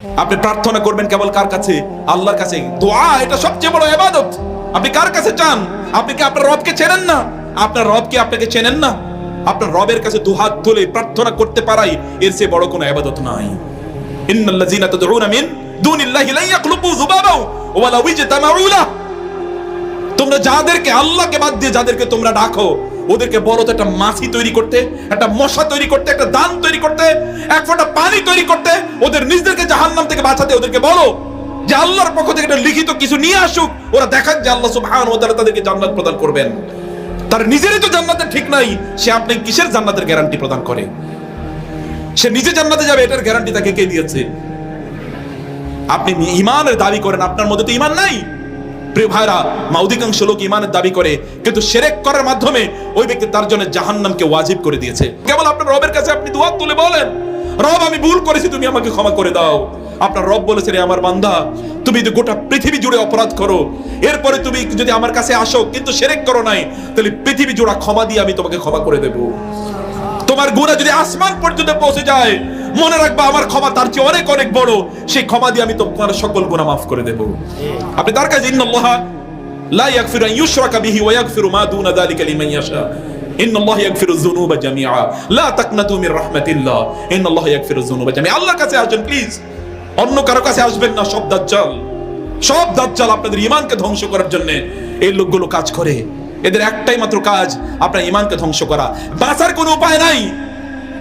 আপনি প্রার্থনা করবেন কেবল কার কাছে? আল্লাহর কাছে। দোয়া এটা সবচেয়ে বড় ইবাদত। আপনি কার কাছে চান? আপনি কি আপনার রবকে চেনেন না? আপনার রব কি আপনাকে চেনেন না? আপনার রবের কাছে দুহাত তুলে প্রার্থনা করতে পারাই এর চেয়ে বড় কোনো ইবাদত নাই। ইন্নাল্লাযীনা তাদউনা মিন দুনিল্লাহি লা ইয়াখলুকু যুবাবা ওয়া লাউ ইজতামাউ লা। তোমরা যাদেরকে আল্লাহকে বাদ দিয়ে যাদেরকে তোমরা ডাকো, ওদেরকে বলো তো একটা মাছি তৈরি করতে, একটা মশা তৈরি করতে, একটা দান তৈরি করতে, এক ফোঁটা পানি তৈরি করতে, ওদের নিজেদেরকে জাহান্নাম থেকে বাঁচাতে ওদেরকে বলো যে আল্লাহর পক্ষ থেকে একটা লিখিত কিছু নিয়ে আসুক, ওরা দেখাক যে আল্লাহ সুবহানাহু ওয়া তাআলা তাদেরকে জান্নাত প্রদান করবেন। তার নিজেরই তো জান্নাতের ঠিক নাই, সে আপনি কিসের জান্নাতের গ্যারান্টি প্রদান করে? সে নিজে জান্নাতে যাবে এটার গ্যারান্টি তাকে কে দিয়েছে? আপনি ঈমানের দাবি করেন, আপনার মধ্যে তো ঈমান নাই। প্রিয় ভাইরা, অধিকাংশ লোক ঈমানের দাবি করে কিন্তু শিরক করার মাধ্যমে ওই ব্যক্তি তার জন্য জাহান্নামকে ওয়াজিব করে দিয়েছে। কেবল আপনার রবের কাছে আপনি দুহাত তুলে বলেন, রব আমি ভুল করেছি, তুমি আমাকে ক্ষমা করে দাও। আপনার রব বলেছে, রে আমার বান্দা, তুমি যদি গোটা পৃথিবী জুড়ে অপরাধ করো, এরপরে তুমি যদি আমার কাছে আসো কিন্তু শিরক করো নাই, তাহলে পৃথিবী জুড়ে ক্ষমা দিয়ে আমি তোমাকে ক্ষমা করে দেব। তোমার গুনাহ যদি আসমান পর্যন্ত পৌঁছে যায়, মনে রাখবা আমার ক্ষমা তার চেয়ে অনেক অনেক বড়, সেই ক্ষমা দিয়ে আমি তোমার সকল গুনাহ মাফ করে দেব। আপনি তার কাছে ইন্নাল্লাহা লা ইয়াগফিরু আন ইউশরাকা বিহি ওয়া ইয়াগফিরু মা দুনা যালিকা লিমান ইয়াশা ইন্নাল্লাহা ইয়াগফিরু যুনুবা জামিআ লা তাকনাতু মির রাহমাতিল্লাহ ইন্নাল্লাহা ইয়াগফিরু যুনুবা জামিআ। আল্লাহর কাছে আসেন প্লিজ, অন্য কারো কাছে আসবেন না। সব দাজ্জাল আপনাদের ঈমানকে ধ্বংস করার জন্য এই লোকগুলো কাজ করে। এদের একটাই মাত্র কাজ, আপনার ঈমানকে ধ্বংস করা। বাঁচার কোনো উপায় নাই।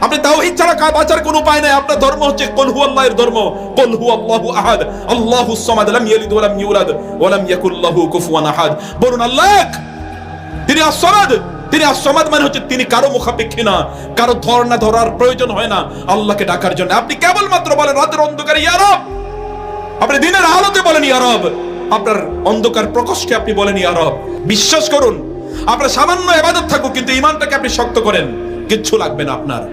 আপনি তাওহীদ ছাড়া বাঁচার কোনো উপায় নাই। আপনার ধর্ম হচ্ছে কুল হুয়াল্লাহর ধর্ম। কুল হুয়াল্লাহু আহাদ আল্লাহুস সামাদ লাম ইয়ালিদ ওয়া লাম ইউলাদ ওয়া লাম ইয়াকুল লাহু কুফুয়ান আহাদ। বলুন আল্লাহ এক, তিনি as-সামাদ। তিনি as-সামাদ মানে হচ্ছে তিনি কারো মুখাপেক্ষী না, কারো ধরার প্রয়োজন হয় না আল্লাহকে ডাকার জন্য। আপনি কেবলমাত্র বলেন রাতের অন্ধকারে ইয়া রব, আপনি দিনের আলোতে বলেন ইয়া রব, আপনার অন্ধকার প্রকোষ্ঠে আপনি বলেন ইয়া রব। বিশ্বাস করুন, আপনার সামান্য ইবাদত থাকুক কিন্তু ঈমানটাকে আপনি শক্ত করেন, কিচ্ছু লাগবে না আপনার।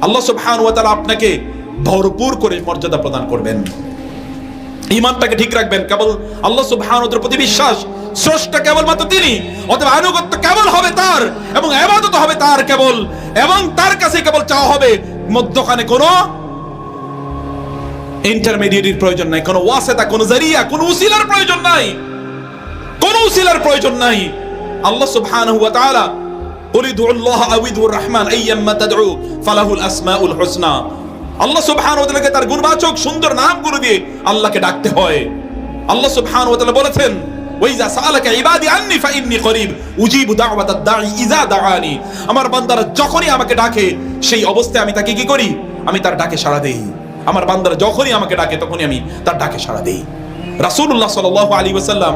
আল্লাহ সুবহানাহু ওয়া তাআলা আপনাকে ভরপুর করে মর্যাদা প্রদান করবেন। ঈমানটাকে ঠিক রাখবেন, কেবল আল্লাহ সুবহানাহু ওয়া তাআলার প্রতি বিশ্বাস। স্রষ্টা কেবলমাত্র তিনি, অতএব আনুগত্য কেবল হবে তার এবং ইবাদত হবে তার কেবল, এবং তার কাছে কেবল চাওয়া হবে। মধ্যখানে কোনো ইন্টারমিডিয়েটের প্রয়োজন নাই, কোনো ওয়াসিতা, কোনো জারিয়া, কোনো উসিলার প্রয়োজন নাই, কোনো উসিলার প্রয়োজন নাই। আল্লাহ সুবহানাহু ওয়া তাআলা কুল উদউল্লাহ আও উদউর রহমান আইয়াম্মা তাদউ ফালাহুল আসমাউল হুসনা। আল্লাহ সুবহানাহু ওয়া তাআলাকে তার গুণবাচক সুন্দর নামগুলো দিয়ে আল্লাহকে ডাকতে হয়। আল্লাহ সুবহানাহু ওয়া তাআলা বলেছেন, ওয়াইজা সাআলাকা ইবাদি আন্নী ফাইন্নী করিব উজিবু দাওয়াতাদ দাঈ ইযা দাআনি। আমার বান্দারা যখনই আমাকে ডাকে সেই অবস্থায় আমি তাকে কি করি? আমি তার ডাকে সাড়া দেই। আমার বান্দারা যখনই আমাকে ডাকে তখনই আমি তার ডাকে সাড়া দেই। রাসূলুল্লাহ সাল্লাল্লাহু আলাইহি ওয়াসাল্লাম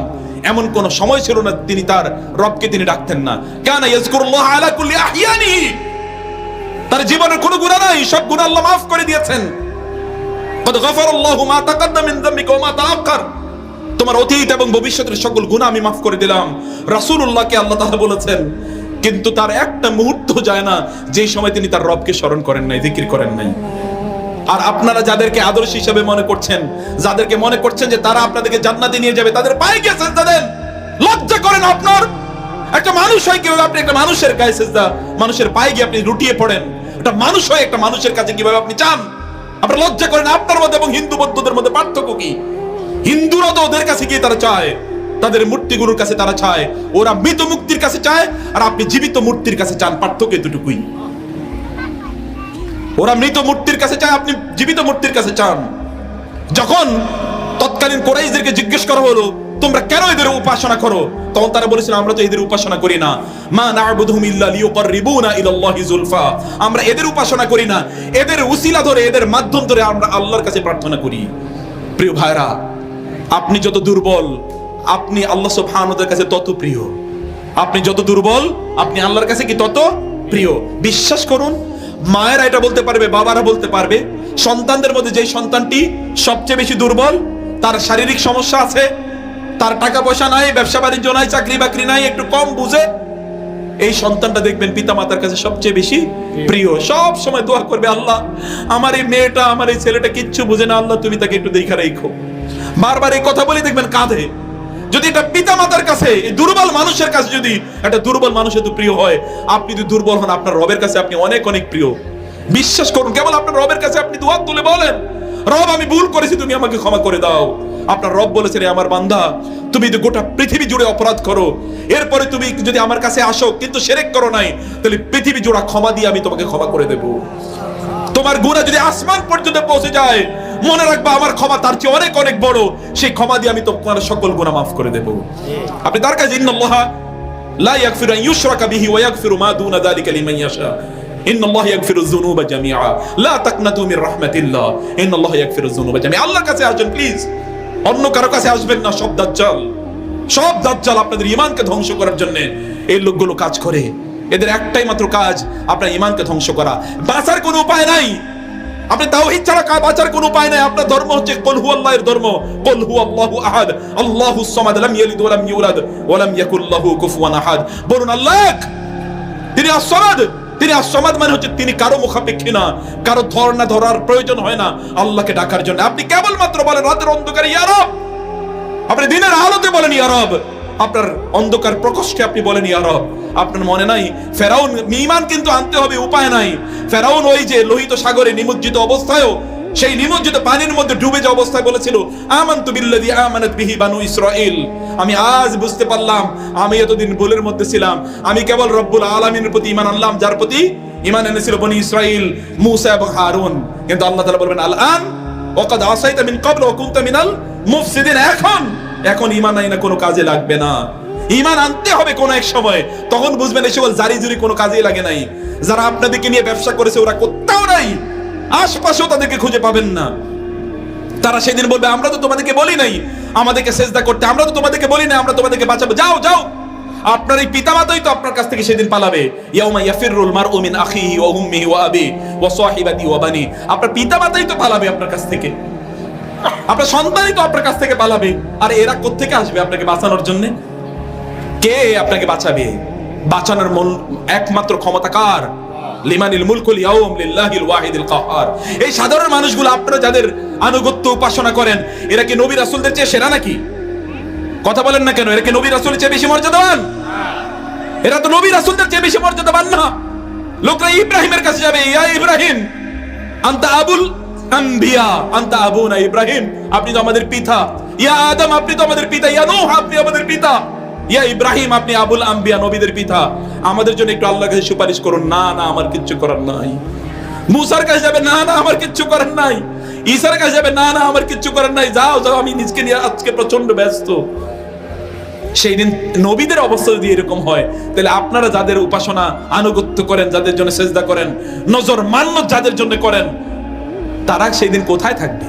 এমন কোন সময় ছিল না তিনি তার রবকে তিনি ডাকতেন না। কানা ইয়াযকুরুল্লাহ আলা কুল্লি আহইয়ানিহি। তার জীবনের কোনো গুনাহ নাই, সব গুনাহ আল্লাহ মাফ করে দিয়েছেন। কদ গফারাল্লাহু মা তাকাদ্দামা মিন যামবিকা ওয়া মা তাআক্কার। তোমার অতীত এবং ভবিষ্যতের সকল গুনাহ আমি মাফ করে দিলাম। রাসূলুল্লাহকে আল্লাহ তাআলা বলেছেন, কিন্তু তার একটা মুহূর্ত যায় না যেই সময় তিনি তার রবকে স্মরণ করেন নাই, জিকির করেন নাই। আর আপনারা যাদেরকে আদর্শ হিসেবে মনে করছেন, যাদেরকে মনে করছেন যে তারা আপনাদেরকে জান্নাতে নিয়ে যাবে, তাদের পায়ে গিয়ে সিজদা দেন। লজ্জা করেন আপনার? একটা মানুষ হয় কিভাবে আপনি একটা মানুষের গায়ে সিজদা, মানুষের পায়ে গিয়ে আপনি লুটিয়ে পড়েন? একটা মানুষ হয় একটা মানুষের কাছে কিভাবে আপনি চান? আপনারা লজ্জা করেন? আপনার মধ্যে এবং হিন্দু বৌদ্ধদের মধ্যে পার্থক্য কি? হিন্দুরা তো ওদের কাছে গিয়ে তারা চায়, তাদের মূর্তিগুলোর কাছে তারা চায়, ওরা মৃত মুক্তির কাছে চায়, আর আপনি জীবিত মূর্তির কাছে চান। পার্থক্য এতটুকুই। ওরা মৃত মূর্তির কাছে চায়, আপনি জীবিত মূর্তির কাছে চান। যখন তৎকালীন কুরাইশদেরকে জিজ্ঞেস করা হলো তোমরা কেন এদের উপাসনা করো, তখন তারা বলেছিল আমরা তো এদের উপাসনা করি না। মা না'বুদুহুম ইল্লা লিয়ুকাররিবুনা ইলাল্লাহি যুলফা। আমরা এদের উপাসনা করি না, এদের উসিলা ধরে, এদের মাধ্যম ধরে আমরা আল্লাহর কাছে প্রার্থনা করি। প্রিয় ভাইরা, আপনি যত দুর্বল আপনি আল্লাহ সুবহানাহু ওয়া তাআলার কাছে তত প্রিয়। আপনি যত দুর্বল আপনি আল্লাহর কাছে কি তত প্রিয়। বিশ্বাস করুন, মায়েরা এটা বলতে পারবে, বাবারা বলতে পারবে, সন্তানদের মধ্যে যেই সন্তানটি সবচেয়ে বেশি দুর্বল, তার শারীরিক সমস্যা আছে, তার টাকা পয়সা নাই, ব্যবসা বাণিজ্য নাই, চাকরি বাকরি নাই, একটু কম বুঝে, এই সন্তানটা দেখবেন পিতা মাতার কাছে সবচেয়ে বেশি প্রিয়। সব সময় দোয়া করবে, আল্লাহ আমার এই মেয়েটা, আমার এই ছেলেটা কিচ্ছু বুঝে না, আল্লাহ তুমি তাকে একটু দেখা রাখো। বারবার এই কথা বলে দেখবেন কাঁধে। যদি এটা পিতা মাতার কাছে, এই দুর্বল মানুষের কাছে যদি একটা দুর্বল মানুষ এত প্রিয় হয়, আপনি যদি দুর্বল হন আপনার রবের কাছে আপনি অনেক অনেক প্রিয়। বিশ্বাস করুন, কেবল আপনার রবের কাছে আপনি দুহাত তুলে বলেন, রব আমি ভুল করেছি, তুমি আমাকে ক্ষমা করে দাও। আপনার রব বলেছে, রে আমার বান্দা, তুমি যদি গোটা পৃথিবী জুড়ে অপরাধ করো, এরপরে তুমি যদি আমার কাছে আসো কিন্তু শিরক করো নাই, তাহলে পৃথিবী জুড়ে ক্ষমা দিয়ে আমি তোমাকে ক্ষমা করে দেব। তোমার গুনাহ যদি আসমান পর্যন্ত পৌঁছে যায়, মনে রাখবা আমার ক্ষমা তার চেয়ে অনেক অনেক বড়, সেই ক্ষমা দিয়ে আমি তোমার সকল গুনাহ মাফ করে দেব। আপনি তার কাছে ইন্নাল্লাহা লা ইয়াগফিরু আন ইউশরাকা বিহি ওয়া ইয়াগফিরু মা দুনা যালিকা লিমান ইয়াশা ইন্নাল্লাহা ইয়াগফিরুয যুনুবা জামিআ লা তাকনাতু মির রাহমাতিল্লাহ ইন্নাল্লাহা ইয়াগফিরুয যুনুবা জামিআ। আল্লাহর কাছে আসবেন প্লিজ, অন্য কারো কাছে আসবেন না। সব দাজ্জাল আপনাদের ঈমানকে ধ্বংস করার জন্য এই লোকগুলো কাজ করে। এদের একটাই মাত্র কাজ, আপনার ঈমানকে ধ্বংস করা। বাঁচার কোনো উপায় নাই, আপনি তাওহীদ ছাড়া বাঁচার কোনো উপায় নাই। আপনার ধর্ম হচ্ছে কুল হুয়াল্লাহর ধর্ম, কুল হুয়াল্লাহু আহাদ আল্লাহুস সামাদ লাম ইয়ালিদ ওয়া লাম ইউলাদ ওয়া লাম ইয়াকুল লাহু কুফুয়ান আহাদ। বলুন আল্লাহ এক, তিনি আস-সামাদ। তিনি আস-সামাদ মানে হচ্ছে তিনি কারো মুখাপেক্ষী না, কারো ধরার প্রয়োজন হয় না আল্লাহকে ডাকার জন্য। আপনি কেবলমাত্র বলেন রাতের অন্ধকারে ইয়া রব, আপনি দিনের আলোতে বলেন ইয়া রব, আপনার অন্ধকার প্রকোষ্ঠে আপনি বলেন ইয়া রব। আপনার মনে নাই ফেরাউন, ঈমান কিন্তু আনতে হবে, উপায় নাই। ফেরাউন ওই যে লোহিত সাগরে নিমজ্জিত অবস্থায়ও, সেই নিমজ্জিত পানির মধ্যে ডুবে যাওয়া অবস্থায় বলেছিল আমানতু বিল্লাযী আমানাত বিহি বানু ইসরাঈল, আমি আজ বুঝতে পারলাম আমি এতদিন ভুলের মধ্যে ছিলাম, আমি কেবল রব্বুল আলামিনের প্রতি ঈমান আনলাম যার প্রতি ঈমান এনেছিল বনি ইসরাঈল, মূসা এবং হারুন। কিন্তু আল্লাহ তাআলা বলবেন আল আন ওয়াকাদ আসাইতা মিন ক্বাবল ওয়া কুনতা মিনাল মুফসিদিন, এখন ঈমান নাই না কোনো কাজে লাগবে না। ঈমান আনতে হবে কোন এক সময়, তখন বুঝবেন এই সকল জারি জুরি কোনো কাজেই লাগে নাই। যারা আপনাদেরকে নিয়ে ব্যবসা করেছে ওরা কোথাও নাই, আশপাশেও তাদেরকে খুঁজে পাবেন না। তারা সেদিন বলবে আমরা তো তোমাদেরকে বলি নাই আমাদেরকে সেজদা করতে, আমরা তো তোমাদেরকে বলি নাই আমরা তোমাদেরকে বাঁচাবো, যাও যাও। আপনার এই পিতামাতাই তো আপনার কাছ থেকে সেদিন পালাবে। ইয়াউমা ইয়াফিরুল মারউ মিন আখিহি ওয়া উম্মিহি ওয়া আবিহি ওয়া সাহিবাতিহি ওয়া বানি, আপনার পিতামাতাই তো পালাবে আপনার কাছ থেকে, আপনার সন্তানই তো আপনার কাছ থেকে পালাবে। আর এরা কোত্থেকে আসবে আপনাকে বাঁচানোর জন্য? কে আপনাকে বাঁচাবে? বাঁচানোর একমাত্র ক্ষমতা কার? লিমানিল মুলকুল ইয়াউম লিল্লাহিল ওয়াহিদিল কাহ্হার। এই সাধারণ মানুষগুলো আপনারা যাদের আনুগত্য উপাসনা করেন, এরা কি নবী রাসূলদের চেয়ে সেরা নাকি? কথা বলেন না কেন? এরা কি নবী রাসূলের চেয়ে বেশি মর্যাদাবান? এরা তো নবী রাসূলদের চেয়ে বেশি মর্যাদাবান না। লোকরা ইব্রাহিমের কাছে যাবে, ইয়া ইব্রাহিম আনতা আবুল আম্বিয়া আনতা আবুনা ইব্রাহিম, আপনি তো আমাদের পিতা। ইয়া আদম আপনি তো আমাদের পিতা। ইয়া নূহ আপনি আমাদের পিতা। ইয়া ইব্রাহিম আপনি আবুল আম্বিয়া নবীদের পিতা, আমাদের জন্য একটু আল্লাহর কাছে সুপারিশ করুন। না না আমার কিচ্ছু করার নাই। মুসার কাছে যাবে, না না আমার কিচ্ছু করার নাই। ঈসার কাছে যাবে, না না আমার কিচ্ছু করার নাই, যাও যাও আমি নিজকে নিয়ে আজকে প্রচন্ড ব্যস্ত। সেই দিন নবীদের অবস্থা যদি এরকম হয়, তাহলে আপনারা যাদের উপাসনা আনুগত্য করেন, যাদের জন্য সেজদা করেন, নজর মান্নত যাদের জন্য করেন, তারা সেই দিন কোথায় থাকবে?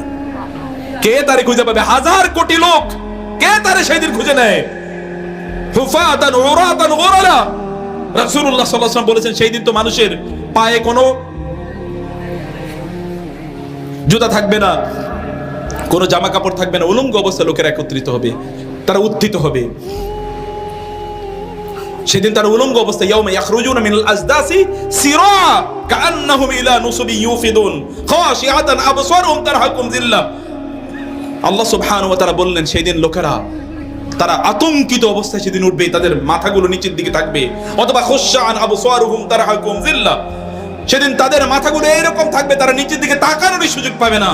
কে তারে খুঁজে পাবে? হাজার কোটি লোক, কে তারে সেই দিন খুঁজে নেয়? হুফাতান উরাতান গুরালা। রাসূলুল্লাহ সাল্লাল্লাহু আলাইহি ওয়াসাল্লাম বলেছেন সেই দিন তো মানুষের পায়ে কোনো জুতা থাকবে না, কোনো জামা কাপড় থাকবে না, উলঙ্গ অবস্থায় লোকেরা একত্রিত হবে, তারা উত্থিত হবে। সেদিন তারা উলঙ্গ অবস্থায় ইয়াউমা ইয়াখরুজুনা মিনাল আজদাসি সিরা কাআন্নাহুম ইলা নুসুবি ইউফিদুন খাশিআতান আবসারুহুম তারহাকুম যিল্লাহ। আল্লাহ সুবহানাহু ওয়া তাআলা বললেন সেদিন লোকেরা তারা আতঙ্কিত অবস্থায় সেদিন উঠবে, তাদের মাথাগুলো নিচের দিকে থাকবে, অথবা খুশআন আবসারুহুম তারহাকুম যিল্লাহ, সেদিন তাদের মাথাগুলো এরকম থাকবে, তারা নিচের দিকে তাকানোরই সুযোগ পাবে না।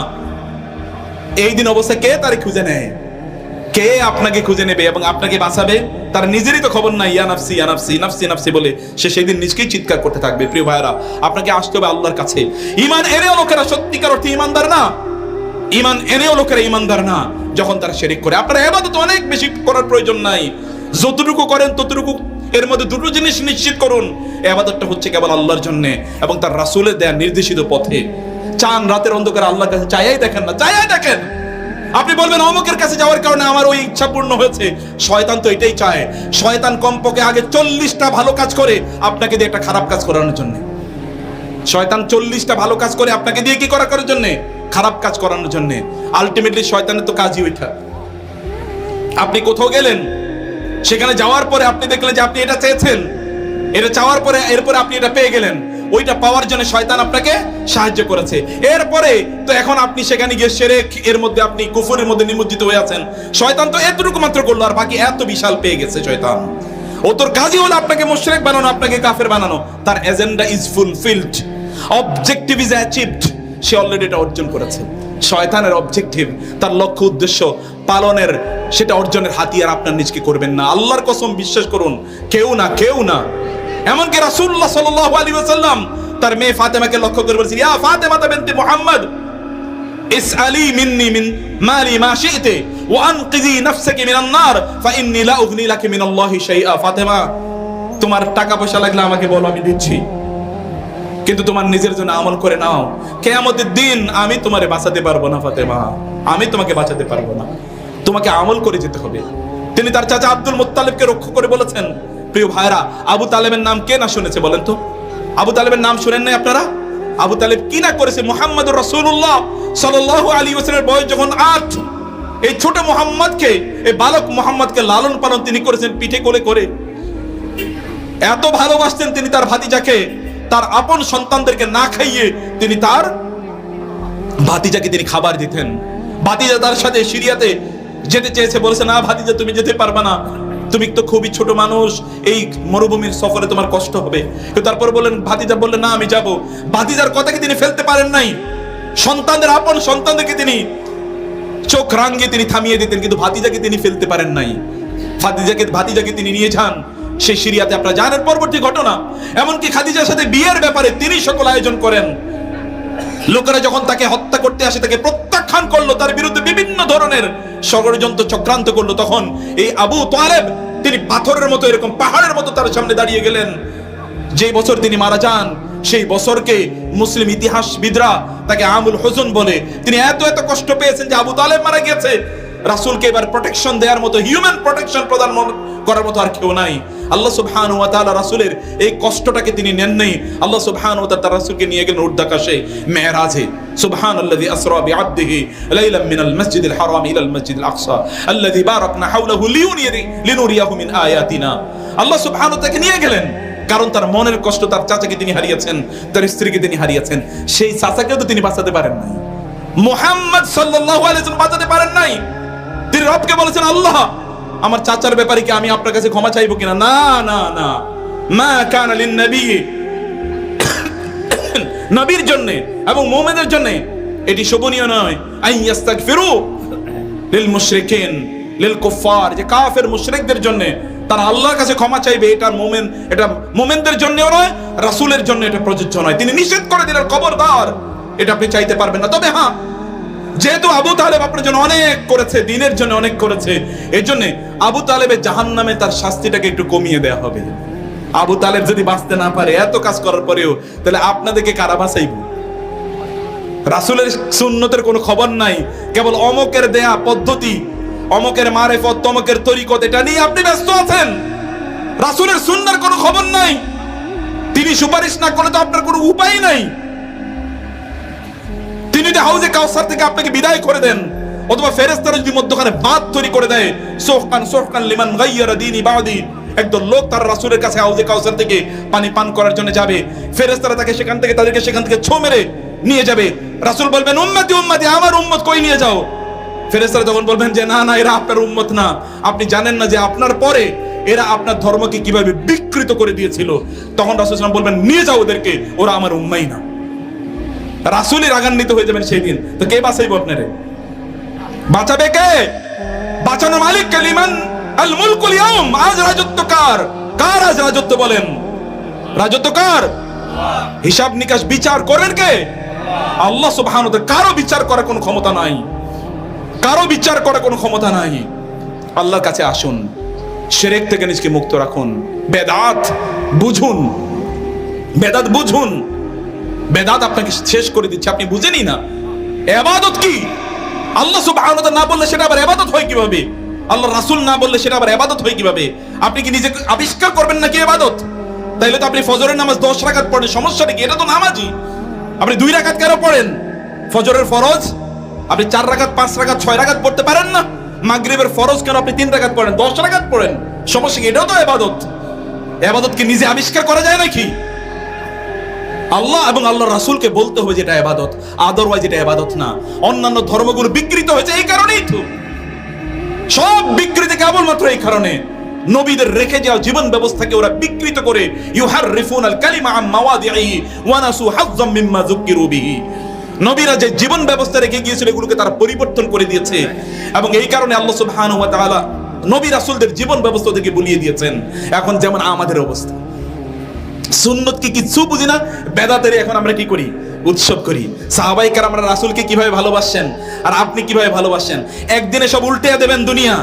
এই দিন অবস্থায় কে তারে খুঁজে নেয়? কে আপনাকে খুঁজে নেবে এবং আপনাকে বাঁচাবে? তার নিজেরই তো খবর নাই। ইয়া নাফসি ইয়া নাফসি নাফসি নাফসি বলে সে সেই দিন নিজকেই চিৎকার করতে থাকবে। প্রিয় ভাইরা, আপনাকে আসতে হবে আল্লাহর কাছে। ঈমান এনেও লোকেরা সত্যিকার অর্থে ঈমানদার না, ঈমান এনেও লোকেরা ঈমানদার না যখন তারা শিরক করে। আপনারা ইবাদত অনেক বেশি করার প্রয়োজন নাই, যতটুকু করেন ততটুকু এর মধ্যে দুটো জিনিস নিশ্চিত করুন, ইবাদতটা হচ্ছে কেবল আল্লাহর জন্য এবং তার রাসূলের দেয়া নির্দেশিত পথে। চান রাতের অন্ধকারে আল্লাহর কাছে চাইয়াই দেখেন না, চাইয়াই দেখেন। আপনি বলবেন অমুকের কাছে যাওয়ার কারণে আমার ওই ইচ্ছা পূর্ণ হয়েছে। শয়তান তো এটাই চায়। শয়তান কমপক্ষে আগে 40টা ভালো কাজ করে আপনাকে দিয়ে একটা খারাপ কাজ করানোর জন্য। শয়তান 40টা ভালো কাজ করে আপনাকে দিয়ে কি করার জন্য? খারাপ কাজ করানোর জন্য। আলটিমেটলি শয়তানের তো কাজই ওইটা। আপনি কোথাও গেলেন, সেখানে যাওয়ার পরে আপনি দেখলেন যে আপনি এটা চেয়েছেন, এটা চাওয়ার পরে এরপরে আপনি এটা পেয়ে গেলেন, ওইটা পাওয়ার জন্য শয়তান আপনাকে সাহায্য করেছে। এরপরে তো এখন আপনি সেখানে গিয়ে শিরক এর মধ্যে আপনি কুফরের মধ্যে নিমজ্জিত হয়ে আছেন। শয়তান তো এতটুকু মাত্র করলো, আর বাকি এত বিশাল পেয়ে গেছে শয়তান। ও তোর কাজই হলো আপনাকে মুশরিক বানানো, আপনাকে কাফের বানানো। তার agenda is fulfilled, objective is achieved. Say already এটা অর্জন করেছে। শয়তানের অবজেক্টিভ, তার লক্ষ্য উদ্দেশ্য পালনের, সেটা অর্জনের হাতিয়ার আপনার নিজকে করবেন না। আল্লাহর কসম বিশ্বাস করুন, কেউ না, কেউ না। এমনকি রাসূলুল্লাহ সাল্লাল্লাহু আলাইহি ওয়াসাল্লাম তার মেয়ে ফাতেমাকে লক্ষ্য করে বলেছেন, ইয়া ফাতেমা বিনতে মুহাম্মদ ইসআলি মিন্নি মিন মালি মা শি'তি ওয়া আনকিযি নাফসাকি মিনান নার ফাইন্নী লা উগনি লাকি মিনাল্লাহি শাইআ। ফাতেমা, তোমার টাকা পয়সা লাগলে আমাকে বলো, আমি দিচ্ছি, কিন্তু তোমার নিজের জন্য আমল করে নাও। কিয়ামতের দিন আমি তোমারে বাঁচাতে পারবো না ফাতেমা, আমি তোমাকে বাঁচাতে পারবো না, তোমাকে আমল করে যেতে হবে। তিনি তার চাচা আব্দুল মুত্তালিবকে রক্ষা করে বলেছেন। প্রিয় ভাইরা, আবু তালেবের নাম কে না শুনেছে বলেন তো? আবু তালেবের নাম শুনেন নাই আপনারা? আবু তালেব কি না করেছে? মুহাম্মদুর রাসূলুল্লাহ সাল্লাল্লাহু আলাইহি ওয়াসাল্লামের বয়স যখন 8, এই ছোট মুহাম্মদকে, এই বালক মুহাম্মদকে লালন পালন তিনি করেছেন পিঠে কোলে করে। এত ভালোবাসতেন তিনি তার ভাতিজাকে, তার আপন সন্তানদেরকে না খাইয়ে তিনি তার ভাতিজাকে তিনি খাবার দিতেন। ভাতিজা তার সাথে সিরিয়াতে যেতে চেয়েছে, বলেছে না ভাতিজা তুমি যেতে পারবে না, তুমি তো খুবই ছোট মানুষ, এই মরুভূমির সফরে তোমার কষ্ট হবে। কিন্তু তারপর বললেন, ভাতিজা বললেন না আমি যাব। ভাতিজার কথাকে তিনি ফেলতে পারেন নাই, সন্তানদের আপন সন্তানদেরকে তিনি চোখ রাঙিয়ে তিনি থামিয়ে দিতেন, কিন্তু ভাতিজাকে তিনি ফেলতে পারেন নাই। ভাতিজাকে তিনি নিয়ে যান সেই সিরিয়াতে। আপনারা জানেন পরবর্তী ঘটনা। এমনকি খাদিজার সাথে বিয়ের ব্যাপারে তিনি সকল আয়োজন করেন। লোকেরা যখন তাকে হত্যা করতে আসে, তাকে প্রত্যাখ্যান করলো, তার বিরুদ্ধে বিভিন্ন ধরনের ষড়যন্ত্র চক্রান্ত করলো, তখন এই আবু তালেব তিনি পাথরের মতো, এরকম পাহাড়ের মতো তার সামনে দাঁড়িয়ে গেলেন। যে বছর তিনি মারা যান, সেই বছরকে মুসলিম ইতিহাসবিদরা তাকে আমুল হুজুন বলে। তিনি এত কষ্ট পেয়েছেন যে আবু তালেব মারা গিয়েছে, রাসূলকে এবার প্রোটেকশন দেওয়ার মতো, হিউম্যান প্রোটেকশন প্রদান করার মতো আর কেউ নাই। আল্লাহ সুবহানাহু ওয়া তাআলা রাসূলের এই কষ্টটাকে তিনি নেন নাই। আল্লাহ সুবহানাহু ওয়া তাআলা তার রাসূলকে নিয়ে গেলেন উর্দাকাশে, মেরাজে। সুবহানাল্লাযী আসরা বিআবদিহি লাইলাম মিনাল মাসজিদিল হারাম ইলাল মাসজিদিল আকসা আল্লাযী বারাকনা হাওলাহু লিনুরিয়াহু মিন আয়াতিনা। আল্লাহ সুবহানাহু ওয়া তাআলা নিয়ে গেলেন, কারণ তার মনের কষ্ট, তার চাচাকে তিনি হারিয়েছেন, তার স্ত্রীকে তিনি হারিয়েছেন। সেই চাচাকেও তো তিনি বাঁচাতে পারেন নাই, মুহাম্মদ সাল্লাল্লাহু আলাইহি ওয়াসাল্লাম বাঁচাতে পারেন নাই। তিনি রবকে বলেছেন, আল্লাহ আমার চাচার ব্যাপারে কি আমি আপনার কাছে ক্ষমা চাইবো কিনা? না না না, মা কানা লিন নবী, নবীর জন্য এবং মুমিনদের জন্য এটি শোভনীয় নয়, আই ইস্তাগফিরু লিল মুশরিকিন লিল কুফার, যে কাফের মুশরিকদের জন্য তারা আল্লাহর কাছে ক্ষমা চাইবে, এটা মুমিনদের জন্যও নয়, রাসূলের জন্য এটা প্রযোজ্য নয়। তিনি নিষেধ করে দিলেন, খবরদার, এটা আপনি চাইতে পারবেন না। তবে হ্যাঁ, যেহেতু আবু তালেব আপনার জন্য অনেক করেছে, দিনের জন্য অনেক করেছে, এই জন্য আবু তালেবের জাহান্নামে তার শাস্তিটাকে একটু কমিয়ে দেওয়া হবে। আবু তালেব যদি বাঁচতে না পারে এত কাজ করার পরেও, তাহলে আপনাদেরকে কারা বাঁচাইব? রাসূলের সুন্নতের কোনো খবর নাই, কেবল অমকের দেয়া পদ্ধতি, অমকের মারেফত, তমকের তরিকত, এটা নিয়ে আপনি ব্যস্ত আছেন। রাসূলের সুন্নাহর কোনো খবর নাই। তিনি সুপারিশ না করলে তো আপনার কোনো উপায় নাই। তিনি যদি হাউজে কাউসার থেকে আপনাকে বিদায় করে দেন, অথবা ফেরেশতারা যদি মধ্যখানে বাঁধ তৈরি করে দেয়, সুহকান লিমান গায়্যারা দীনি বাদি, একদল লোক তার রাসূলের কাছে হাউজে কাউসার থেকে পানি পান করার জন্য যাবে, ফেরেশতারা তাদেরকে সেখান থেকে ছো মেরে নিয়ে যাবে। রাসূল বলবেন, উম্মতি উম্মতি, আমার উম্মত কই নিয়ে যাও? ফেরেশতারা তখন বলবেন যে না না, এরা আপনার উম্মত না, আপনি জানেন না যে আপনার পরে এরা আপনার ধর্মকে কিভাবে বিকৃত করে দিয়েছিল। তখন রাসূল সাল্লাল্লাহু আলাইহি ওয়াসাল্লাম বলবেন, নিয়ে যাও ওদেরকে, ওরা আমার উম্মাই না। রাসূলই রাগান্বিত হয়ে যাবেন সেই দিন। তো কে বাঁচাইব আপনারে? বাঁচাবে কে? বাঁচানো মালিক কে? লিমান আল মুলকুল ইয়াউম, আজ রাজত্ব কার? কার আজ রাজত্ব বলেন? রাজত্ব কার? হিসাব নিকাশ বিচার করেন কে? আল্লাহ সুবহানাহু ওয়া তাআলা। কারো বিচার করার কোনো ক্ষমতা নাই, কারো বিচার করার কোনো ক্ষমতা নাই। আল্লাহর কাছে আসুন, শিরক থেকে নিজকে মুক্ত রাখুন, বেদাত বুঝুন, বেদাত বুঝুন। বেদাত আপনাকে শেষ করে দিচ্ছে, আপনি বুঝেনই না। ইবাদত কি? আল্লাহ সুবহানাহু ওয়া তাআলা না বললে সেটা আবার ইবাদত হয় কিভাবে? আল্লাহ রাসূল না বললে সেটা আবার ইবাদত হয় কিভাবে? আপনি কি নিজে আবিষ্কার করবেন নাকি ইবাদত? তাইলে তো আপনি ফজরের নামাজ 10 রাকাত পড়েন, সমস্যাটা কি? এটা তো নামাজই। আপনি 2 রাকাত কেন পড়েন? ফজরের ফরজ আপনি 4 রাকাত, 5 রাকাত, 6 রাকাত পড়তে পারেন না? মাগরিবের ফরজ কেন আপনি 3 রাকাত পড়েন, 10 রাকাত পড়েন? সমস্যা কি? এটাও তো ইবাদত। ইবাদত কি নিজে আবিষ্কার করা যায় নাকি? আল্লাহ এবং আল্লাহর রাসূলকে বলতে হবে যেটা ইবাদত, আদারওয়াইজ এটা ইবাদত না। অন্যান্য ধর্মগুলো বিকৃত হয়েছে এই কারণেই তো, সব বিকৃতি কেবলমাত্র এই কারণে। নবীদের রেখে যাওয়া জীবন ব্যবস্থাকে ওরা বিকৃত করে, ইউহাররিফুনাল কালিমা আম মাওয়াদিহি ওয়া নাসু হাজ্জাম মিম্মা যুকিরু বিহি। নবীরা যে জীবন ব্যবস্থা রেখে গিয়েছিল এগুলোকে তারা পরিবর্তন করে দিয়েছে, এবং এই কারণে আল্লাহ সুবহানাহু ওয়া তাআলা নবী রাসূলদের জীবন ব্যবস্থা থেকে বলিয়ে দিয়েছেন। এখন যেমন আমাদের অবস্থা, সুন্নত কি কিছু বুঝি না, বেদাতের এখন আমরা কি করি, উৎসব করি। সাহাবায়ে কেরামরা রাসূলকে কিভাবে ভালোবাসেন আর আপনি কিভাবে ভালোবাসেন? একদিনে সব উল্টিয়ে দেবেন দুনিয়া,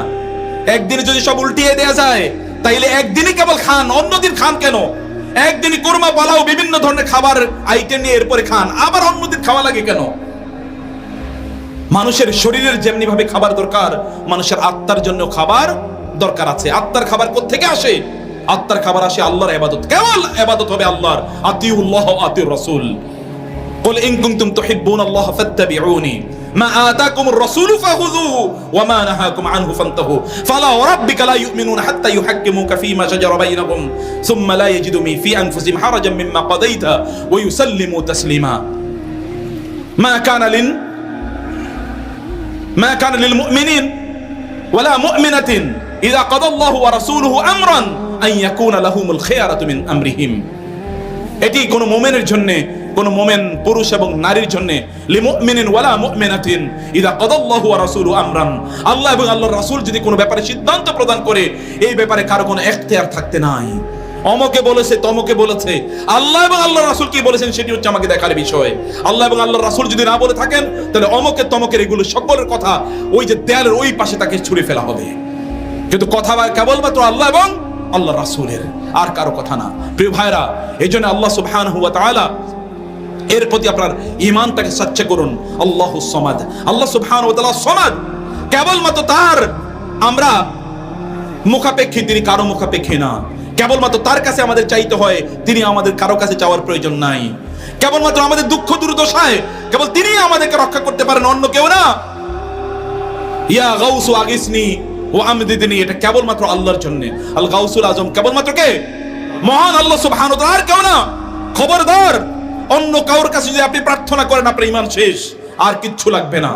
একদিনে যদি সব উল্টিয়ে দেয়া যায় তাইলে একদিনই কেবল খান, অন্যদিন খান কেন? একদিনই কোরমা পোলাও বিভিন্ন ধরনের খাবার আইটেম নিয়ে এরপরে খান, আবার অন্যদিন খাওয়া লাগে কেন? মানুষের শরীরের যেমনি ভাবে খাবার দরকার, মানুষের আত্মার জন্য খাবার দরকার আছে। আত্মার খাবার কোত্থেকে আসে? আত্মার খাবার আসে আল্লাহর ইবাদত। কেবল ইবাদত হবে আল্লাহর। আতিউল্লাহ ওয়া আতিউর রাসূল। কুল ইন কুনতুম তুহিব্বুনাল্লাহ ফাত্তাবিউনি মা আতাকুমুর রাসূলু ফাখুযুহু ওয়া মা নাহাকুম আনহু ফান্তাহু ফালা রাব্বিকা লা ইউমিনুনা হাত্তা ইউহাক্কিমুকা ফীমা শাজারা বাইনাহুম সুম্মা লা ইয়াজিদু ফী আনফুসিহিম হারাজাম মিম্মা কাদাইতা ওয়া ইউসাল্লিমু তাসলিমা। ما كان للمؤمنين ولا مؤمنة إذا قضى الله ورسوله أمرا أن يكون لهم الخيارة من أمرهم। এটি কোন মুমিনের জন্য, কোন মুমিন পুরুষ এবং নারীর জন্য, লিমুমিনিন ওয়ালা মুমিনাতিন ইযা কাদাল্লাহু ওয়া রাসূলুহু আমরান, আল্লাহ এবং আল্লাহর রাসূল যদি কোনো ব্যাপারে সিদ্ধান্ত প্রদান করে এই ব্যাপারে কারো কোনো ইখতিয়ার থাকতে নাই। অমকে বলেছে, তমকে বলেছে, আল্লাহ এবং আল্লাহর রাসূল কি বলেছেন সেটি হচ্ছে আমাকে দেখার বিষয়। আল্লাহ এবং আল্লাহর রাসূল যদি না বলে থাকেন তাহলে অমকে তমকের এগুলো সকলের কথা ওই যে দেয়ালের ওই পাশে তাকে ছুঁড়ে ফেলা হবে। কিন্তু কথা কেবলমাত্র আল্লাহ এবং আল্লাহর রাসূলের, আর কারো কথা না। প্রিয় ভাইরা, এই জন্য আল্লাহ সুবহানাহু ওয়া তাআলা এর প্রতি আপনার ঈমানটাকে সচ্চা করুন। আল্লাহুস সামাদ, আল্লাহ সুবহানাহু ওয়া তাআলা সামাদ, কেবলমাত্র তার আমরা মুখাপেক্ষী, তিনি কারো মুখাপেক্ষী না। কেবলমাত্র তার কাছে আমাদের চাইতে হয়, তিনি আমাদের কারো কাছে চাওয়ার প্রয়োজন নাই। কেবলমাত্র আমাদের দুঃখ দুর্দশায় কেবল তিনি আমাদেরকে রক্ষা করতে পারেন, অন্য কেউ না। ইয়া গাউসু আগিসনি ও আমদিদনি, এটা কেবলমাত্র আল্লাহর জন্য। আল গাউসুল আজম কেবলমাত্র কে? মহান আল্লাহ সুবহানাহু ওয়া তাআলা, আর কেউ না। খবরদার, অন্য কারোর কাছে যদি আপনি প্রার্থনা করেন আপনার ঈমান শেষ, আর কিচ্ছু লাগবে না।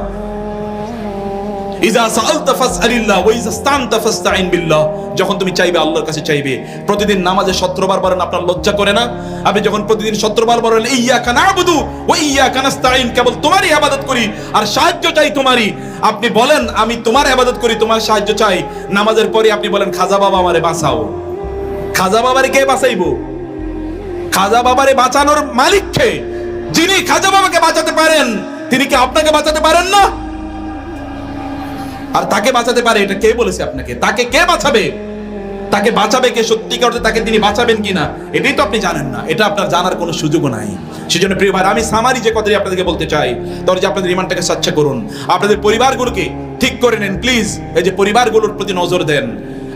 ইযা সাআলতা ফাসআলিল্লাহ ওয়া ইযা ইসতানতা ফাসতাইন বিল্লাহ, যখন তুমি চাইবে আল্লাহর কাছে চাইবে। প্রতিদিন নামাজে 17 বার বলেন, আপনার লজ্জা করে না? আপনি যখন প্রতিদিন 17 বার বলেন ইয়্যাকা না'বুদু ওয়া ইয়্যাকা নাস্তাইন, কেবল তোমারই ইবাদত করি আর সাহায্য চাই তোমারই। আপনি বলেন আমি তোমার ইবাদত করি, তোমার সাহায্য চাই। নামাজের পরে আপনি বলেন খাজা বাবা আমারে বাঁচাও। খাজা বাবারে কে বাঁচাইবো? খাজা বাবারে বাঁচানোর মালিক কে? যিনি খাজা বাবাকে বাঁচাতে পারেন তিনি কি আপনাকে বাঁচাতে পারেন না? আর তাকে বাঁচাতে পারে, এটা কে বলেছে আপনাকে? তাকে কে বাঁচাবে? তাকে বাঁচাবে কে? সত্যিকার অর্থে তাকে তিনি বাঁচাবেন কিনা এটাই তো আপনি জানেন না। এটা আপনার জানার কোনো সুযোগও নাই। সেজন্য প্রিয় ভাই, আমি সামারি যে কথাটি আপনাদেরকে বলতে চাই, তাহলে যে আপনাদের ঈমানটাকে সচ্চা করুন, আপনাদের পরিবারগুলোকে ঠিক করে নেন প্লিজ। এই যে পরিবারগুলোর প্রতি নজর দেন,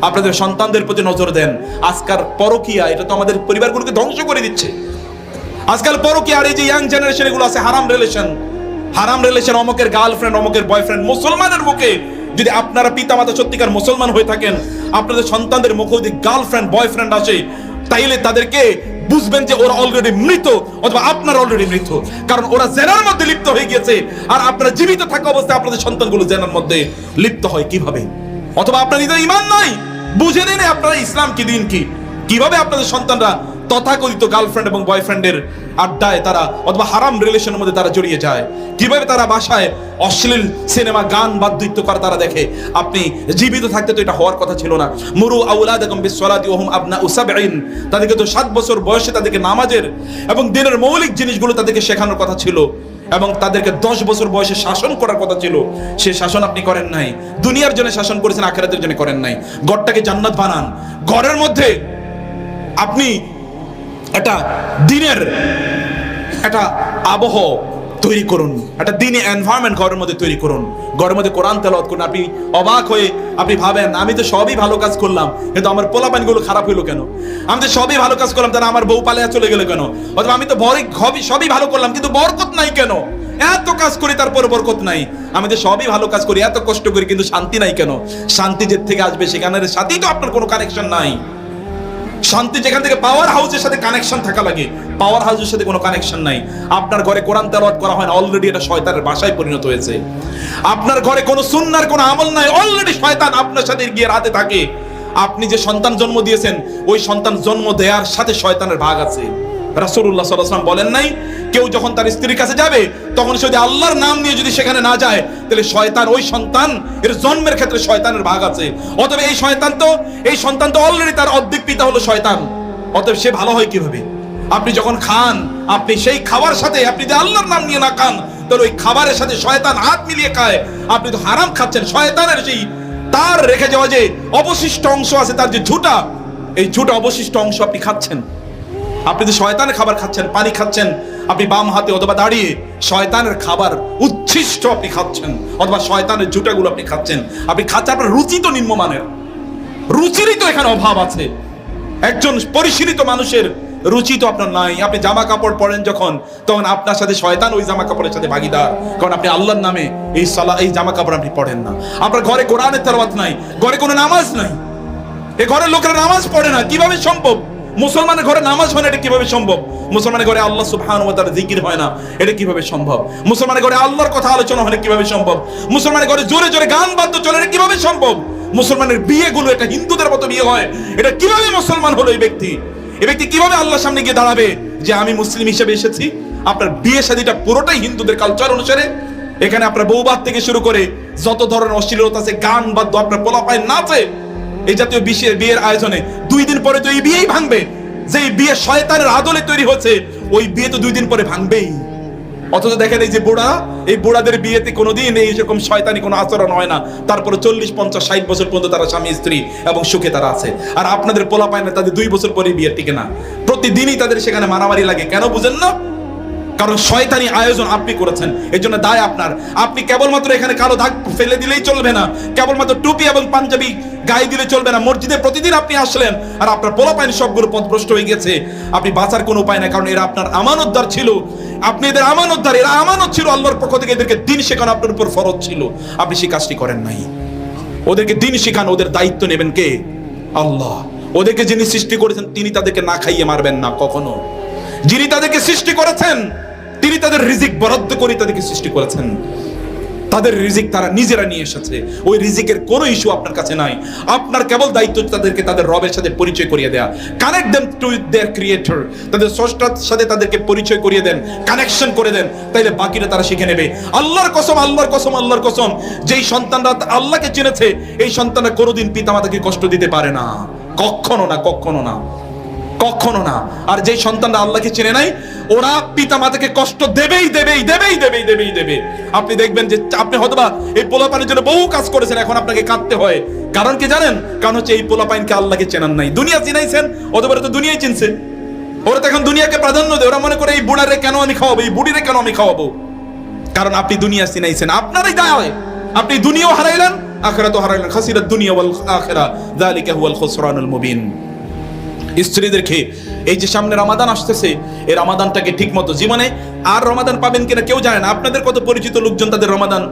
আপনাদের সন্তানদের প্রতি নজর দেন। আজকাল পরকীয়া, এটা তো আমাদের পরিবারগুলোকে ধ্বংস করে দিচ্ছে। আজকাল পরকীয়া আর এই যে ইয়াং জেনারেশন এগুলো আছে, হারাম রিলেশন, অমকের গার্লফ্রেন্ড, অমকের বয়ফ্রেন্ড। মুসলমানের মুখে যদি আপনারা পিতামাতা সত্যিকার মুসলমান হয়ে থাকেন, আপনাদের সন্তানদের মুখে যদি গার্লফ্রেন্ড বয়ফ্রেন্ড আসে, তাইলে তাদেরকে বুঝবেন যে ওরা অলরেডি মৃত, অথবা আপনারা অলরেডি মৃত। কারণ ওরা জেনার মধ্যে লিপ্ত হয়ে গিয়েছে, আর আপনারা জীবিত থাকা অবস্থায় আপনাদের সন্তানগুলো জেনার মধ্যে লিপ্ত হয় কিভাবে? অথবা আপনার নিজের ঈমান নাই, বুঝে নেন আপনারা ইসলাম কি, দিন কি, কিভাবে আপনাদের সন্তানরা তথাকথিত গার্লফ্রেন্ড এবং বয়ফ্রেন্ডের আড্ডায় তারা, অথবা হারাম রিলেশনের মধ্যে তারা জড়িয়ে যায়। কিভাবে তারা বাসায় অশ্লীল সিনেমা, গান, বাদ্যিত্য করে তারা দেখে। আপনি জীবিত থাকতে তো এটা হওয়ার কথা ছিল না। মুরু আউলাদাকুম বিসসালাতি ওয়া হুম আবনাউ সাবঈন, তাদেরকে তো 7 বছর বয়সে তাদেরকে নামাজের এবং দিনের মৌলিক জিনিসগুলো তাদেরকে শেখানোর কথা ছিল, এবং তাদেরকে 10 বছর বয়সে শাসন করার কথা ছিল। সে শাসন আপনি করেন নাই। দুনিয়ার জন্য শাসন করেছেন, আখিরাতের জন্য করেন নাই। ঘরটাকে জান্নাত বানান। ঘরের মধ্যে আপনি একটা দিনের একটা আবহ তৈরি করুন, একটা দিনে এনভায়রনমেন্ট ঘরের মধ্যে তৈরি করুন। ঘরের মধ্যে কোরআন তেলাওয়াত করুন। আপনি অবাক হয়ে আপনি ভাবেন আমি তো সবই ভালো কাজ করলাম, কিন্তু আমার পোলাপানগুলো খারাপ হইলো কেন? আমি তো সবই ভালো কাজ করলাম, তাহলে আমার বউ পালিয়ে চলে গেল কেন? অথবা আমি তো সবই ভালো করলাম, কিন্তু বরকত নাই কেন? এত কাজ করি তারপর বরকত নাই। আমি তো সবই ভালো কাজ করি, এত কষ্ট করি, কিন্তু শান্তি নাই কেন? শান্তি যে থেকে আসবে সেখানের সাথেই তো আপনার কোনো কানেকশন নাই। শান্তি যেখান থেকে পাওয়ার হাউসের সাথে কানেকশন থাকা লাগে, পাওয়ার হাউসের সাথে কোনো কানেকশন নাই। আপনার ঘরে কোরআন তেলাওয়াত করা হয় না, অলরেডি এটা শয়তানের বাসায় পরিণত হয়েছে। আপনার ঘরে কোনো সুন্নাহর কোনো আমল নাই, অলরেডি শয়তান আপনার সাথে গিয়ে রাতে থাকে। আপনি যে সন্তান জন্ম দিয়েছেন, ওই সন্তান জন্ম দেওয়ার সাথে শয়তানের ভাগ আছে। রাসূলুল্লাহ সাল্লাল্লাহু আলাইহি ওয়াসাল্লাম বলেন নাই কেউ যখন তার স্ত্রীর কাছে যাবে তখন সে যদি আল্লাহর নাম নিয়ে যদি সেখানে না যায় তাহলে শয়তান, ওই সন্তান এর জন্মের ক্ষেত্রে শয়তানের ভাগ আছে। অতএব এই সন্তান তো অলরেডি তার অর্ধেক পিতা হলো শয়তান। অতএব সে ভালো হয় কিভাবে? আপনি যখন খান, আপনি সেই খাবার সাথে আপনি যদি আল্লাহর নাম নিয়ে না খান তাহলে ওই খাবারের সাথে শয়তান হাত মিলিয়ে খায়, আপনি তো হারাম খাচ্ছেন। শয়তানের সেই তার রেখে যাওয়া যে অবশিষ্ট অংশ আছে, তার যে ঝুটা, এই ঝুটা অবশিষ্ট অংশ আপনি খাচ্ছেন। আপনি তো শয়তানের খাবার খাচ্ছেন, পানি খাচ্ছেন, আপনি বাম হাতে অথবা দাঁড়িয়ে শয়তানের খাবার উচ্ছিষ্ট আপনি খাচ্ছেন, অথবা শয়তানের ঝুটাগুলো আপনি খাচ্ছেন। আপনি খাচ্ছেন, আপনার রুচি তো নিম্নমানের, রুচিরই তো এখানে অভাব আছে। একজন পরিশীলিত মানুষের রুচি তো আপনার নাই। আপনি জামা কাপড় পরেন যখন, তখন আপনার সাথে শয়তান ওই জামা কাপড়ের সাথে ভাগীদার, কারণ আপনি আল্লাহর নামে এই জামা কাপড় আপনি পড়েন না। আপনার ঘরে কোরআনের তেলাওয়াত নাই, ঘরে কোনো নামাজ নাই, এ ঘরের লোকেরা নামাজ পড়ে না, কিভাবে সম্ভব? মুসলমানের ঘরে নামাজ হয় না, এটা কিভাবে সম্ভব? মুসলমানের ঘরে আল্লাহ সুবহানাহু ওয়া তাআলা জিকির হয় না, এটা কিভাবে সম্ভব? মুসলমানের ঘরে আল্লাহর কথা আলোচনা হয় না, কিভাবে সম্ভব? মুসলমানের ঘরে জোরে জোরে গান বাদ্য চলে, এটা কিভাবে সম্ভব? মুসলমানের বিয়েগুলো এটা হিন্দুদের মতো বিয়ে হয়, এটা কিভাবে মুসলমান হলো এই ব্যক্তি? এই ব্যক্তি কিভাবে আল্লাহর সামনে গিয়ে দাঁড়াবে যে আমি মুসলিম হিসেবে এসেছি? আপনার বিয়ে শাদীটা পুরোটাই হিন্দুদের কালচার অনুসারে। এখানে আপনার বউবাদ থেকে শুরু করে যত ধরনের অশ্লীলতা আছে, গান বাদ্য, আপনার পোলাপায় নাচে, এই জাতীয় বিয়ের আয়োজনে 2 দিন পরে তো এই বিয়েই ভাঙবে। যে বিয়ে শয়তানের আদলে তৈরি হচ্ছে, ওই বিয়ে তো 2 দিন পরে ভাঙবেই। অথচ দেখেন এই যে এই বুড়াদের বিয়েতে কোনোদিন এইরকম শয়তানি কোনো আচরণ হয় না, তারপরে 40, 50, 60 বছর পর্যন্ত তারা স্বামী স্ত্রী এবং সুখে তারা আছে। আর আপনাদের পোলা পায় না, তাদের 2 বছর পরে বিয়ে টিকে না, প্রতিদিনই তাদের সেখানে মারামারি লাগে। কেন বুঝেন না? কারণ শয়তানি আয়োজন আপনি করেছেন, এর জন্য দায় আপনার। আপনি কেবলমাত্র এখানে কালো দাগ ফেলে দিলেই চলবে না, কেবলমাত্র টুপি এবং পাঞ্জাবি গায়ে দিলে চলবে না। মসজিদে প্রতিদিন আপনি আসলেন আর আপনার পোলাপাইন সবগুলো পথভ্রষ্ট হয়ে গেছে, আপনি বাঁচার কোনো উপায় নাই, কারণ এরা আপনার আমানতদার ছিল। আপনি এদের আমানতদার, এরা আমানত ছিল আল্লাহর পক্ষ থেকে, এদেরকে দিন শেখানো আপনার উপর ফরজ ছিল, আপনি সেই কাজটি করেন নাই। ওদেরকে দিন শেখান, ওদের দায়িত্ব নেবেন কে? আল্লাহ। ওদেরকে যিনি সৃষ্টি করেছেন তিনি তাদেরকে না খাইয়ে মারবেন না কখনো। যিনি তাদেরকে সৃষ্টি করেছেন তিনি তাদের রিজিক বরাদ্দ করে তাদেরকে সৃষ্টি করেছেন, তাদের রিজিক তারা নিজেরা নিয়ে এসেছে। ওই রিজিকের কোনো ইস্যু আপনার কাছে নাই। আপনার কেবল দায়িত্ব তাদেরকে তাদের রবের সাথে পরিচয় করিয়ে দেয়া, connect them to their creator, তাদের স্রষ্টার সাথে তাদেরকে পরিচয় করিয়ে দেন, কানেকশন করে দেন, তাইলে বাকিটা তারা শিখে নেবে। আল্লাহর কসম, আল্লাহর কসম, আল্লাহর কসম, যেই সন্তানরা আল্লাহকে চিনেছে এই সন্তানরা কোনোদিন পিতামাতাকে কষ্ট দিতে পারে না, কখনো না, কখনো না, কখনো না। আর যেই সন্তানরা আল্লাহকে চেনে নাই ওরা পিতা মাতাকে কষ্ট দেবেই দেবেই দেবেই দেবেই দেবেই দেবে। আপনি দেখবেন যে আপনি হয়তোবা এই পোলাপাইনের জন্য বহু কাজ করেছেন, এখন আপনাকে কাঁদতে হয়। কারণ কি জানেন? কারণ হচ্ছে এই পোলাপাইনকে আল্লাহকে চেনান নাই। দুনিয়া চিনাইছেন, অথবা তো দুনিয়াই চিনছে। ওরা তো এখন দুনিয়াকে প্রাধান্য দেয়। ওরা মনে করে এই বুড়ারে কেন আমি খাওয়াবো, এই বুড়িরে কেন আমি খাওয়াবো? কারণ আপনি দুনিয়া চিনাইছেন, আপনারই দায় হয়। আপনি দুনিয়াও হারাইলেন, আখিরাতও হারাইলেন। খাসিরাত দুনিয়া ওয়াল আখিরা, যালিকা হুয়াল খুসরানুল মুবিন। স্ত্রীদেরকে এই যে সামনে রমাদান আসতেছে, এই রমাদানটাকে ঠিক মতো জীবনে আর রমাদান পাবেন কিনা কেউ জানে না। আপনাদের কত পরিচিত লোকজন তাদের রমাদান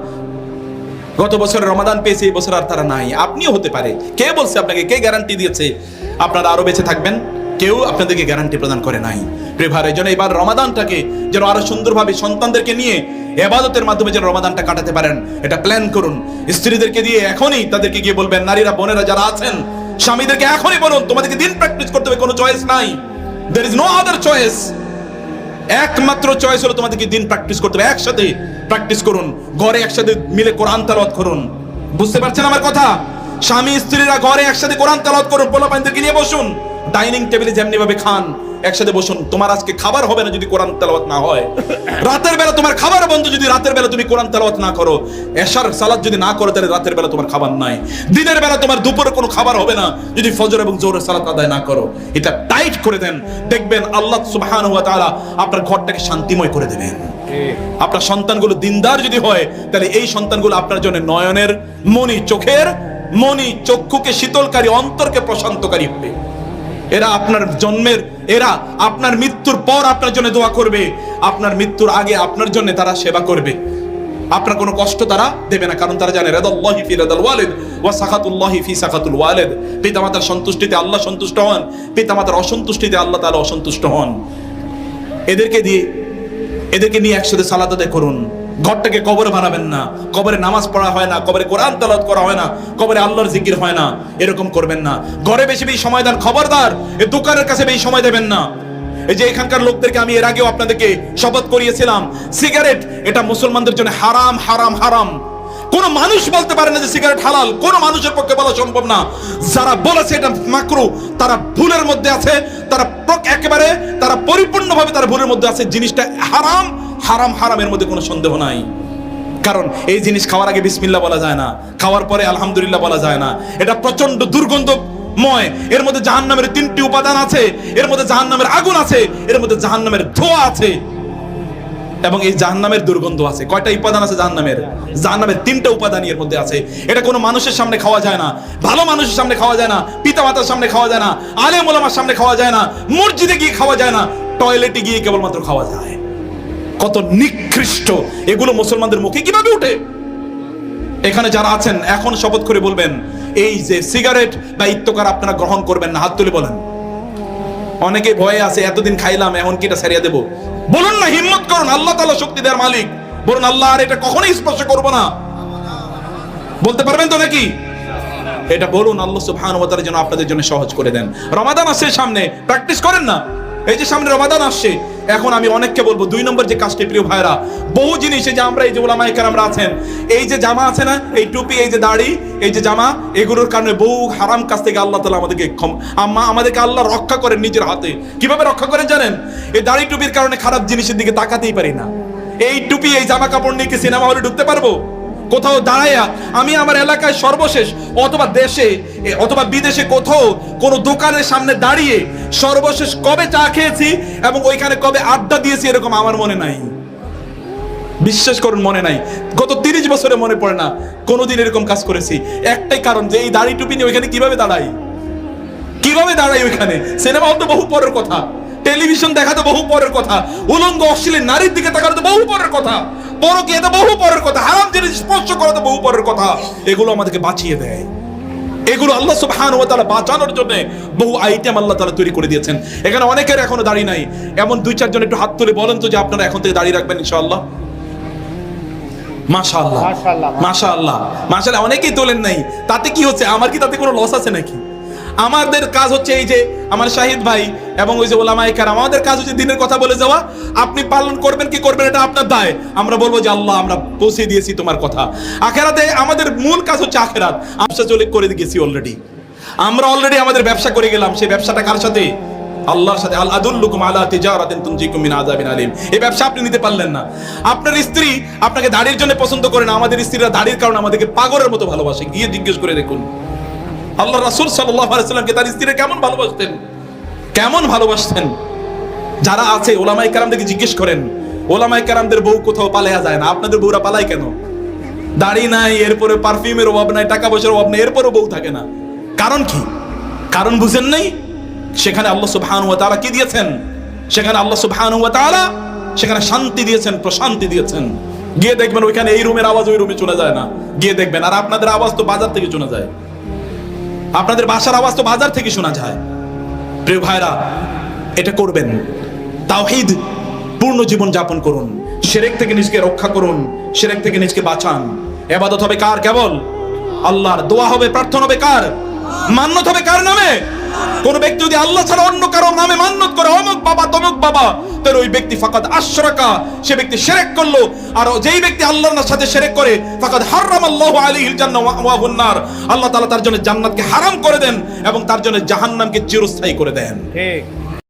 গত বছরের রমাদান পেয়েছে, এই বছর আর তারা নাই। আপনিও হতে পারে। কে বলছে আপনাকে? কে গ্যারান্টি দিয়েছে আপনারা আরো বেঁচে থাকবেন? কেউ আপনাদেরকে গ্যারান্টি প্রদান করে নাই। প্রিয় ভাই, এই জন্য এবার রমাদানটাকে যেন আরো সুন্দরভাবে সন্তানদেরকে নিয়ে ইবাদতের মাধ্যমে যেন রমাদানটা কাটাতে পারেন, এটা প্ল্যান করুন। স্ত্রীদেরকে দিয়ে এখনই তাদেরকে গিয়ে বলবেন, নারীরা বোনেরা যারা আছেন স্বামীদেরকে এখনই বলুন তোমাদেরকে দিন প্র্যাকটিস করতে হবে, কোনো চয়েস নাই। there is no other choice। একমাত্র চয়েস হলো তোমাদেরকে দিন প্র্যাকটিস করতে হবে। একসাথে প্র্যাকটিস করুন, ঘরে একসাথে মিলে কোরআন তেলাওয়াত করুন। বুঝতে পারছেন আমার কথা? স্বামী স্ত্রীরা ঘরে একসাথে কোরআন তেলাওয়াত করুন, পোলাপাইনদেরকে নিয়ে বসুন, ডাইনিং টেবিলে যেমনি ভাবে খান একসাথে বসুন। তোমার আজকে খাবার হবে না যদি কোরআন তেলাওয়াত না হয়। রাতের বেলা তোমার খাবার বন্ধ যদি রাতের বেলা তুমি কোরআন তেলাওয়াত না করো। এশার সালাত যদি না করো তাহলে রাতের বেলা তোমার খাবার নাই। দিনের বেলা তোমার দুপুরে কোনো খাবার হবে না যদি ফজর এবং জোহরের সালাত আদায় না করো। এটা টাইট করে দেন, দেখবেন আল্লাহ সুবহানাহু ওয়া তাআলা আপনার ঘরটাকে শান্তিময় করে দেবেন। আপনার সন্তানগুলো দিনদার যদি হয় তাহলে এই সন্তানগুলো আপনার জন্য নয়নের মণি, চোখের মণি, চক্ষুকে শীতলকারী, অন্তরকে প্রশান্তকারী হবে। এরা আপনার জন্মের, এরা আপনার মৃত্যুর পর আপনার জন্য দোয়া করবে, আপনার মৃত্যুর আগে আপনার জন্য তারা সেবা করবে। আপনার কোনো কষ্ট তারা দেবে না, কারণ তারা জানে রাদাল্লাহি ফি রাদাল ওয়ালিদ ওয়া সাখাতুল্লাহি ফি সাখাতুল ওয়ালিদ। পিতামাতার সন্তুষ্টিতে আল্লাহ সন্তুষ্ট হন, পিতামাতার অসন্তুষ্টিতে আল্লাহ তাআলা অসন্তুষ্ট হন। এদেরকে নিয়ে একসাথে সালাত আদায় করুন। ঘরটাকে কবর বানাবেন না, কবরে নামাজ পড়া হয় না, কবরে কোরআন তেলাওয়াত করা হয় না, কবরে আল্লাহর জিকির হয় না, এরকম করবেন না। ঘরে বেশি বেশি সময় দেন, খবরদার এই দোকানের কাছে বেশি সময় দেবেন না। এই যে এখানকার লোকদেরকে আমি এর আগেও আপনাদেরকে শপথ করিয়েছিলাম, সিগারেট এটা মুসলমানদের জন্য হারাম হারাম হারাম। কোন মানুষ বলতে পারে না যে সিগারেট হালাল, কোন মানুষের পক্ষে বলা সম্ভব না। যারা বলেছে এটা মাকরু, তারা ভুলের মধ্যে আছে, তারা একেবারে তারা পরিপূর্ণভাবে তারা ভুলের মধ্যে আছে। জিনিসটা হারাম হারাম হারামের মধ্যে কোনো সন্দেহ নাই। কারণ এই জিনিস খাওয়ার আগে বিসমিল্লাহ বলা যায় না, খাওয়ার পরে আলহামদুলিল্লাহ বলা যায় না। এটা প্রচন্ড দুর্গন্ধময়। এর মধ্যে জাহান্নামের 3টি উপাদান আছে, এর মধ্যে জাহান্নামের আগুন আছে, এর মধ্যে জাহান্নামের ধোঁয়া আছে এবং এই জাহান্নামের দুর্গন্ধ আছে। কয়টা উপাদান আছে জাহান্নামের? জাহান্নামের 3টা উপাদান এর মধ্যে আছে। এটা কোনো মানুষের সামনে খাওয়া যায় না, ভালো মানুষের সামনে খাওয়া যায় না, পিতামাতার সামনে খাওয়া যায় না, আলেম ওলামার সামনে খাওয়া যায় না, মসজিদে গিয়ে খাওয়া যায় না, টয়লেটে গিয়ে কেবলমাত্র খাওয়া যায়। কত নিকৃষ্ট এগুলো মুসলমানদের মুখে কিভাবে উঠে! এখানে যারা আছেন এখন শপথ করে বলবেন এই যে সিগারেট বা ইত্তকার আপনারা গ্রহণ করবেন না, হাত তুলে বলেন। অনেকে ভয়ে আছে, এতদিন খাইলাম এখন কি এটা ছাড়িয়ে দেব? বলুন না, হিম্মত করুন, আল্লাহ তাআলা শক্তি দেওয়ার মালিক। বলুন আল্লাহ আর এটা কখনোই স্পর্শ করব না। বলতে পারবেন তো নাকি? এটা বলুন, আল্লাহ সুবহানাহু ওয়া তাআলা যেন আপনাদের জন্য সহজ করে দেন। রমাদান আসছে সামনে, প্র্যাকটিস করেন না। এই যে সামনে রমাদান আসছে, এখন আমি অনেককে বলবো 2 নম্বর যে কাজটি, প্রিয় ভাইরা, বহু জিনিস এই যে আমরা এই যে ওলামায়ে কেরামরা আছেন, এই যে জামা আছে না, এই টুপি, এই যে দাড়ি, এই যে জামা, এগুলোর কারণে বহু হারাম কাজ থেকে আল্লাহ তাআলা আমাদেরকে আল্লাহ রক্ষা করেন নিজের হাতে। কিভাবে রক্ষা করেন জানেন? এই দাড়ি টুপির কারণে খারাপ জিনিসের দিকে তাকাতেই পারি না। এই টুপি এই জামা কাপড় নিয়ে কি সিনেমা হলে ঢুকতে পারবো? কোথাও দাঁড়ায়া আমি আমার এলাকায় সর্বশেষ অথবা দেশে অথবা বিদেশে কোথাও কোনো দোকানের সামনে দাঁড়িয়ে সর্বশেষ কবে চা খেয়েছি এবং ওইখানে কবে আড্ডা দিয়েছি এরকম আমার মনে নাই। বিশ্বাস করুন, মনে নাই। গত 30 বছরে মনে পড়ে না কোনোদিন এরকম কাজ করেছি। একটাই কারণ যে এই দাড়ি টুপি নিয়ে ওইখানে কিভাবে দাঁড়াই, ওইখানে সিনেমা হল তো বহু পরের কথা, টেলিভিশন দেখা তো বহু পরের কথা, উলঙ্গ অশ্লীল নারীর দিকে তাকানো তো বহু পরের কথা, পরকীয়া তো বহু পরের কথা, হারাম জিনিস স্পর্শ করা তো বহু পরের কথা। এগুলো আমাদেরকে বাঁচিয়ে দেয়। এগুলো আল্লাহ সুবহানাহু ওয়া তাআলা বাঁচানোর জন্য বহু আইটেম আল্লাহ তাআলা তৈরি করে দিয়েছেন। এখানে অনেকের এখনো দাড়ি নাই, এমন 2-4 জন একটু হাত তুলে বলেন তো যে আপনারা এখন থেকে দাড়ি রাখবেন ইনশাআল্লাহ। মাশাআল্লাহ মাশাআল্লাহ মাশাআল্লাহ, অনেকেই তোলেন নাই। তাতে কি হচ্ছে? আমার কি তাতে কোনো লস আছে নাকি? আমাদের কাজ হচ্ছে এই যে আমার শাহিদ ভাই এবং ওই যে ওলামায়ে কেরাম, আমাদের কাজ হচ্ছে দিনের কথা বলে যাওয়া। আপনি পালন করবেন কি করবেন এটা আপনার দায়। আমরা বলবো যে আল্লাহ আমরা পৌঁছে দিয়েছি তোমার কথা। আখিরাতে আমাদের মূল কাজ হচ্ছে আখিরাত। আমরা চলে করে গেছি অলরেডি, আমরা অলরেডি আমাদের ব্যবসা করে গেলাম। সেই ব্যবসাটা কার সাথে? আল্লাহর সাথে। আল আদুল্লুকুম আলা তিজারাতিন তুনজিকুম মিন আযাবিন আলিম। এই ব্যবসা আপনি নিতে পারলেন না। আপনার স্ত্রী আপনাকে দাড়ির জন্য পছন্দ করে না। আমাদের স্ত্রীরা দাড়ির কারণে আমাদেরকে পাগলের মতো ভালোবাসে। গিয়ে জিজ্ঞেস করে দেখুন আল্লাহ রাসূল সাল্লাল্লাহু আলাইহি ওয়াসাল্লামকে তার স্ত্রীরা কেমন ভালোবাসতেন, কেমন ভালোবাসতেন। যারা আছে ওলামায়ে কেরামদেরকে জিজ্ঞেস করেন, ওলামায়ে কেরামদের বউ কোথাও পালায়া যায় না। আপনাদের বউরা পালায় কেন? দাড়ি নাই, এরপরে পারফিউমের অভাব নাই, টাকা পয়সার অভাব নাই, এরপরও বউ থাকে না। কারণ কি? কারণ বুঝেন নাই? সেখানে আল্লাহ সুবহানাহু ওয়া তাআলা কি দিয়েছেন? সেখানে আল্লাহ সুবহানাহু ওয়া তাআলা সেখানে শান্তি দিয়েছেন, প্রশান্তি দিয়েছেন। গিয়ে দেখবেন ওইখানে এই রুমের আওয়াজ ওই রুমে চলে যায় না। গিয়ে দেখবেন। আর আপনাদের আওয়াজ তো বাজার থেকে শোনা যায়, আপনাদের বাসার আওয়াজ তো বাজার থেকে শোনা যায়। প্রিয় ভাইরা, এটা করবেন। তাওহীদ পূর্ণ জীবন যাপন করুন। শিরক থেকে নিজকে রক্ষা করুন, শিরক থেকে নিজকে বাঁচান। ইবাদত হবে কার? কেবল আল্লাহর। দোয়া হবে, প্রার্থনা হবে কার? মান্নত হবে কার নামে? কোন ব্যক্তি যদি আল্লাহ ছাড়া অন্য কারো নামে মান্নত করে, অমুক বাবা তমুক বাবা, তাহলে ওই ব্যক্তি ফাকাদ আশরাকা, সে ব্যক্তি শিরক করলো। আর যেই ব্যক্তি আল্লাহর সাথে শিরক করে, ফাকাদ হারামাল্লাহু আলাইহিল জান্নাহ ওয়া মাওয়াহুন নার, আল্লাহ তাআলা তার জন্য জান্নাতকে হারাম করে দেন এবং তার জন্য জাহান্নামকে চিরস্থায়ী করে দেন। ঠিক।